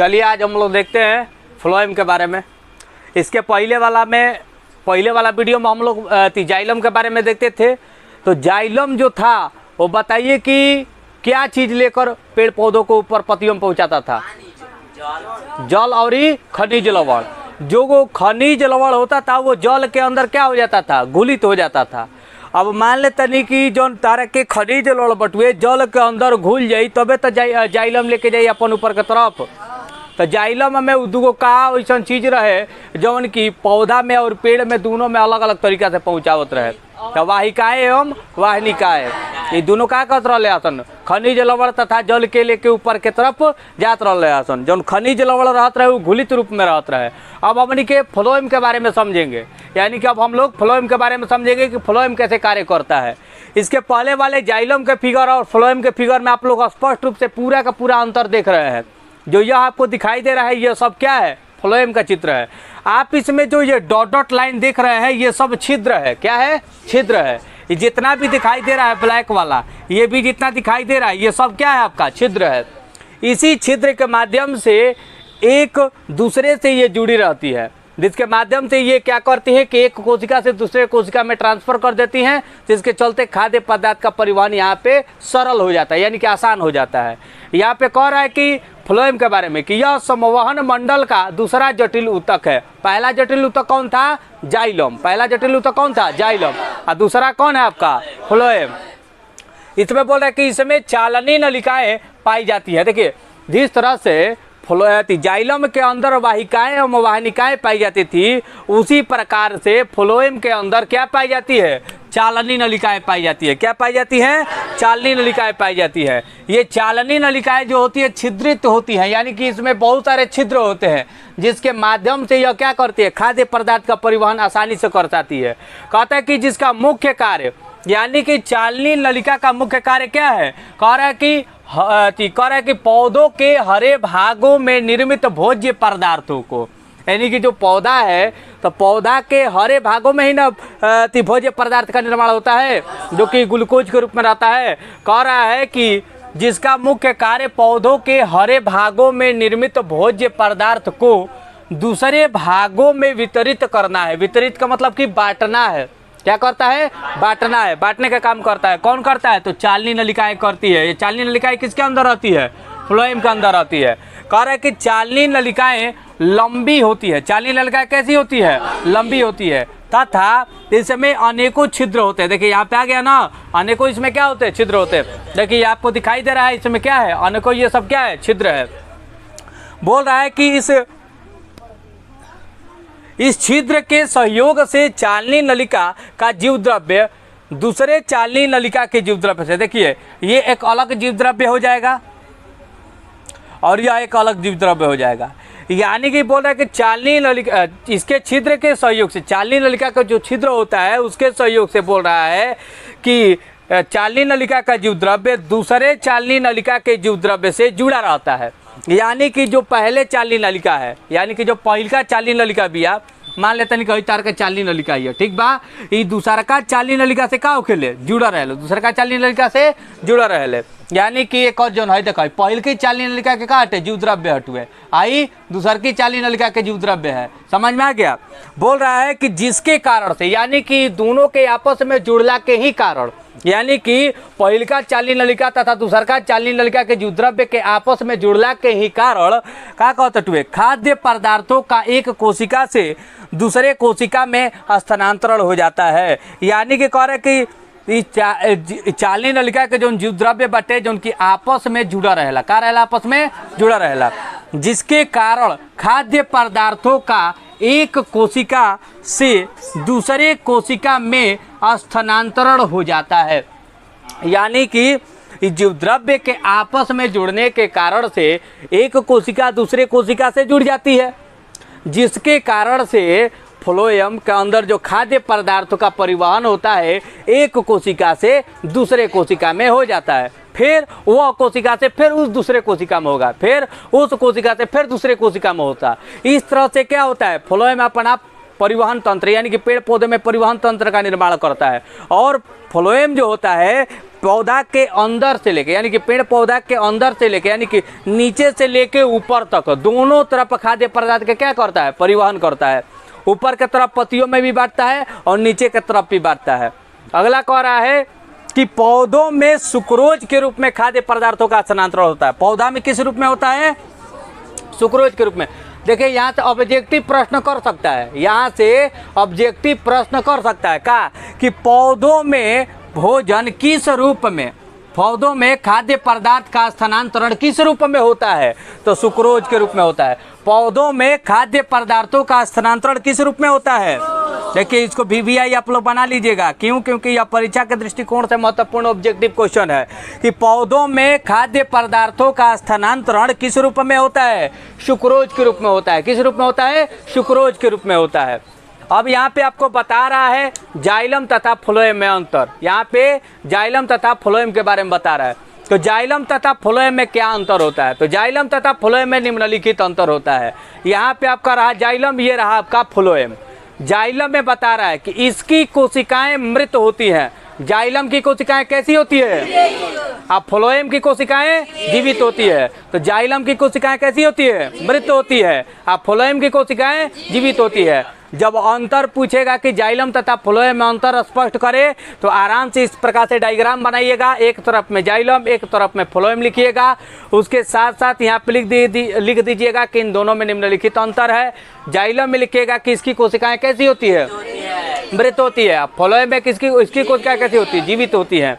चलिए आज हम लोग देखते हैं फ्लोएम के बारे में। इसके पहले वाला वीडियो में हम लोग जाइलम के बारे में देखते थे। तो जाइलम जो था वो बताइए कि क्या चीज़ लेकर पेड़ पौधों को ऊपर पत्तियों में पहुंचाता था? जल और खनिज लवण। जो वो खनिज लवण होता था वो जल के अंदर क्या हो जाता था? घुलित हो जाता था। अब मान लेते नहीं कि जो तारा के खनिज लवण बटुए जल के अंदर घुल जाई तबे तो जाइलम लेके जाई अपन ऊपर के तरफ। तो जाइलम में दूगो का ऐसा चीज़ रहे जौन की पौधा में और पेड़ में दोनों में अलग अलग तरीका से पहुँचावत रहे। तो वाहिकाएँ एवं वाहिनिकाएँ ये दोनों का करत रहे आसन खनिज लवण तथा जल के लेके ऊपर के तरफ जात रहे आसन। जौन खनिज लवण रहत रहे वो घुलित रूप में रहत रहे। अब हमनी के फ्लोएम के बारे में समझेंगे, यानी कि अब हम लोग फ्लोएम के बारे में समझेंगे कि फ्लोएम कैसे कार्य करता है। इसके पहले वाले जाइलम के फिगर और फ्लोएम के फिगर में आप लोग स्पष्ट रूप से पूरा का पूरा अंतर देख रहे हैं। जो यह आपको दिखाई दे रहा है ये सब क्या है? फ्लोएम का चित्र है। आप इसमें जो ये डॉट डॉट लाइन देख रहे हैं ये सब छिद्र है। क्या है? छिद्र है। ये जितना भी दिखाई दे रहा है ब्लैक वाला, ये भी जितना दिखाई दे रहा है ये सब क्या है? आपका छिद्र है। इसी छिद्र के माध्यम से एक दूसरे से ये जुड़ी रहती है, जिसके माध्यम से ये क्या करती है कि एक कोशिका से दूसरे कोशिका में ट्रांसफर कर देती हैं, जिसके चलते खाद्य पदार्थ का परिवहन यहाँ पे सरल हो जाता है, यानी कि आसान हो जाता है। यहाँ पे कह रहा है कि फ्लोएम के बारे में कि यह संवहन मंडल का दूसरा जटिल ऊतक है। पहला जटिल ऊतक कौन था? जाइलम। पहला जटिल ऊतक कौन था? जाइलम। और दूसरा कौन है आपका? फ्लोएम। इसमें बोल रहा है कि इसमें चालनी नलिकाएं पाई जाती है। देखिए जिस तरह से जाइलम के अंदर वाहिकाएं एवं वाहिनिकाएं पाई जाती थी, उसी प्रकार से फ्लोएम के अंदर क्या पाई जाती है? चालनी नलिकाएं पाई जाती है। क्या पाई जाती है? चालनी नलिकाएं पाई जाती है। ये चालनी नलिकाएं जो होती है छिद्रित होती हैं, यानी कि इसमें बहुत सारे छिद्र होते हैं, जिसके माध्यम से यह क्या करती है? खाद्य पदार्थ का परिवहन आसानी से कर पाती है। कहता है कि जिसका मुख्य कार्य, यानी कि चालनी नलिका का मुख्य कार्य क्या है? कह रहा है कि पौधों के हरे भागों में निर्मित भोज्य पदार्थों को, यानी कि जो पौधा है तो पौधा के हरे भागों में ही ना भोज्य पदार्थ का निर्माण होता है, जो कि ग्लूकोज के रूप में रहता है। कह रहा है कि जिसका मुख्य कार्य पौधों के हरे भागों में निर्मित भोज्य पदार्थ को दूसरे भागों में वितरित करना है। वितरित का मतलब कि बांटना है। क्या करता है? बांटना है। बांटने का काम करता है। कौन करता है? तो चालनी नलिकाएं करती है। ये चालनी नलिकाएं किसके अंदर रहती है? फ्लोएम के अंदर रहती है। कह रहा है कि चालनी नलिकाएं लंबी होती है। चालनी नलिकाएं कैसी होती है? लंबी होती है तथा इसमें अनेकों छिद्र होते हैं। देखिए यहाँ पे आ गया ना, अनेकों इसमें क्या होते हैं? छिद्र होते हैं। देखिए आपको दिखाई दे रहा है इसमें क्या है? अनेकों ये सब क्या है? छिद्र है। बोल रहा है कि इस छिद्र के सहयोग से चालनी नलिका का जीव द्रव्य दूसरे चालनी नलिका के जीव द्रव्य से, देखिए ये एक अलग जीव द्रव्य हो जाएगा और यह एक अलग जीव द्रव्य हो जाएगा। यानी कि बोल रहा है कि चालनी नलिका, इसके छिद्र के सहयोग से, चालनी नलिका का जो छिद्र होता है उसके सहयोग से बोल रहा है कि चालनी नलिका का जीव द्रव्य दूसरे चालनी नलिका के जीव द्रव्य से जुड़ा रहता है। यानी कि जो पहले चालनी नलिका है, यानी कि जो पहलका चालनी नलिका भी आप मान लेते हैं कि तार का चालनी नलिका ही है, ठीक बा, ये दूसरा का चालनी नलिका से का होखेले? जुड़ा रहे। दूसरा का चालनी नलिका से जुड़ा रहे। यानी कि एक और जो है देखो पहल की चालनी नलिका के का हटे? जीव द्रव्य हटुए, आई दूसर की चालनी नलिका के जीव द्रव्य है। समझ में आ गया? बोल रहा है कि जिसके कारण से, यानी कि दोनों के आपस में जुड़ला के ही कारण, यानी कि पहल का चालनी नलिका तथा दूसर का चालनी नलिका के जीव द्रव्य के आपस में जुड़ला के ही कारण का कहते खाद्य पदार्थों का एक कोशिका से दूसरे कोशिका में स्थानांतरण हो जाता है। यानी कि कह रहे कि चालनी नलिका के जो जीव द्रव्य बटे जो उनकी आपस में जुड़ा रहेला, का रहेला? आपस में जुड़ा रहेला, जिसके कारण खाद्य पदार्थों का एक कोशिका से दूसरे कोशिका में स्थानांतरण हो जाता है। यानी कि जीव द्रव्य के आपस में जुड़ने के कारण से एक कोशिका दूसरे कोशिका से जुड़ जाती है, जिसके कारण से फ्लोएम के अंदर जो खाद्य पदार्थों का परिवहन होता है एक कोशिका से दूसरे कोशिका में हो जाता है। फिर वह कोशिका से फिर उस दूसरे कोशिका में होगा, फिर उस कोशिका से फिर दूसरे कोशिका में होता है। इस तरह से क्या होता है? फ्लोएम अपना परिवहन तंत्र, यानी कि पेड़ पौधे में परिवहन तंत्र का निर्माण करता है। और फ्लोएम जो होता है पौधा के अंदर से लेके यानी कि पेड़ पौधा के अंदर से लेके यानी कि नीचे से लेके ऊपर तक दोनों तरफ खाद्य पदार्थ के क्या करता है, परिवहन करता है। ऊपर के तरफ पत्तियों में भी बांटता है और नीचे के तरफ भी बांटता है। अगला कह रहा है कि पौधों में सुक्रोज के रूप में खाद्य पदार्थों का स्थानांतरण होता है। पौधा में किस रूप में होता है, सुक्रोज के रूप में। देखिए यहाँ से ऑब्जेक्टिव प्रश्न कर सकता है, यहाँ से ऑब्जेक्टिव प्रश्न कर सकता है का कि पौधों में भोजन किस रूप में, पौधों में खाद्य पदार्थ का स्थानांतरण किस रूप में होता है, तो सुक्रोज के रूप में होता है। पौधों में खाद्य पदार्थों का स्थानांतरण किस रूप में होता है। देखिए इसको VVI आप लोग बना लीजिएगा, क्यों, क्योंकि यह परीक्षा के दृष्टिकोण से महत्वपूर्ण ऑब्जेक्टिव क्वेश्चन है कि पौधों में खाद्य पदार्थों का स्थानांतरण किस रूप में होता है, सुक्रोज के रूप में होता है। किस रूप में होता है, सुक्रोज के रूप में होता है। अब यहाँ पे आपको बता रहा है जाइलम तथा फ्लोएम में अंतर। यहाँ पे जाइलम तथा फ्लोएम के बारे में बता रहा है। तो जाइलम तथा फ्लोएम में क्या अंतर होता है, तो जाइलम तथा फ्लोएम में निम्नलिखित अंतर होता है। यहाँ पे आपका रहा जाइलम, ये रहा आपका फ्लोएम। जाइलम में बता रहा है कि इसकी कोशिकाएं मृत होती हैं। जाइलम की कोशिकाएं कैसी होती है, अब फ्लोएम की कोशिकाएं जीवित होती है। तो जाइलम की कोशिकाएं कैसी होती है, मृत होती है, अब फ्लोएम की कोशिकाएं जीवित होती है। जब अंतर पूछेगा कि जाइलम तथा फ्लोएम में अंतर स्पष्ट करे तो आराम से इस प्रकार से डायग्राम बनाइएगा। एक तरफ में जाइलम, एक तरफ में फ्लोएम लिखिएगा। उसके साथ साथ यहाँ पे लिख दीजिएगा कि इन दोनों में निम्नलिखित अंतर है। जाइलम में लिखिएगा कि इसकी कोशिकाएं कैसी होती है, मृत होती है। फ्लोएम में इसकी कोशिकाएं कैसी होती है, जीवित होती है।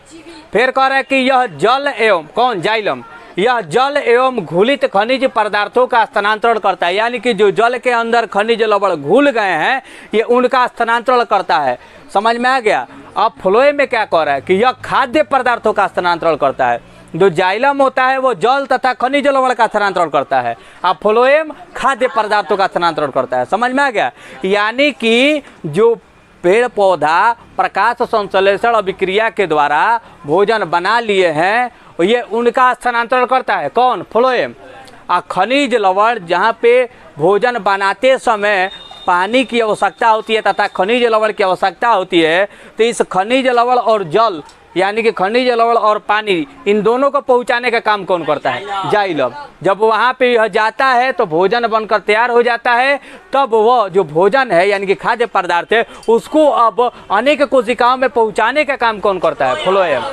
फिर कह रहा है कि यह जल एवं कौन, जाइलम, यह जल एवं घुलित खनिज पदार्थों का स्थानांतरण करता है। यानी कि जो जल के अंदर खनिज लवण घुल गए हैं ये उनका स्थानांतरण करता है। समझ में आ गया। अब फ्लोएम में क्या कह रहा है कि यह खाद्य पदार्थों का स्थानांतरण करता है। जो जाइलम होता है वो जल तथा खनिज लवण का स्थानांतरण करता है, अब फ्लोएम खाद्य पदार्थों का स्थानांतरण करता है। समझ में आ गया। यानी कि जो पेड़ पौधा प्रकाश संश्लेषण अभिक्रिया के द्वारा भोजन बना लिए हैं ये उनका स्थानांतरण करता है, कौन, फ्लोएम। और खनिज लवण जहाँ पे भोजन बनाते समय पानी की आवश्यकता होती है तथा खनिज लवण की आवश्यकता होती है, तो इस खनिज लवण और जल यानी कि खनिज लवण और पानी इन दोनों को पहुंचाने का काम कौन करता है, जाइलम। जब वहाँ पे यह जाता है तो भोजन बनकर तैयार हो जाता है, तब वह जो भोजन है यानी कि खाद्य पदार्थ है उसको अब अनेक कोशिकाओं में पहुंचाने का काम कौन करता है, फ्लोएम।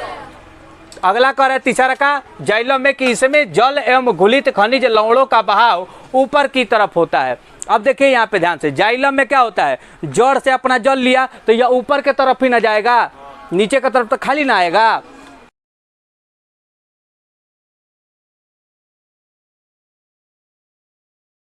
अगला कह रहा है तीसरा का जाइलम में कि इसमें जल एवं घुलित खनिज लवणों का बहाव ऊपर की तरफ होता है। अब देखिए यहाँ पे ध्यान से, जाइलम में क्या होता है, जड़ से अपना जल लिया तो यह ऊपर के तरफ ही ना जाएगा, नीचे की तरफ तो खाली ना आएगा।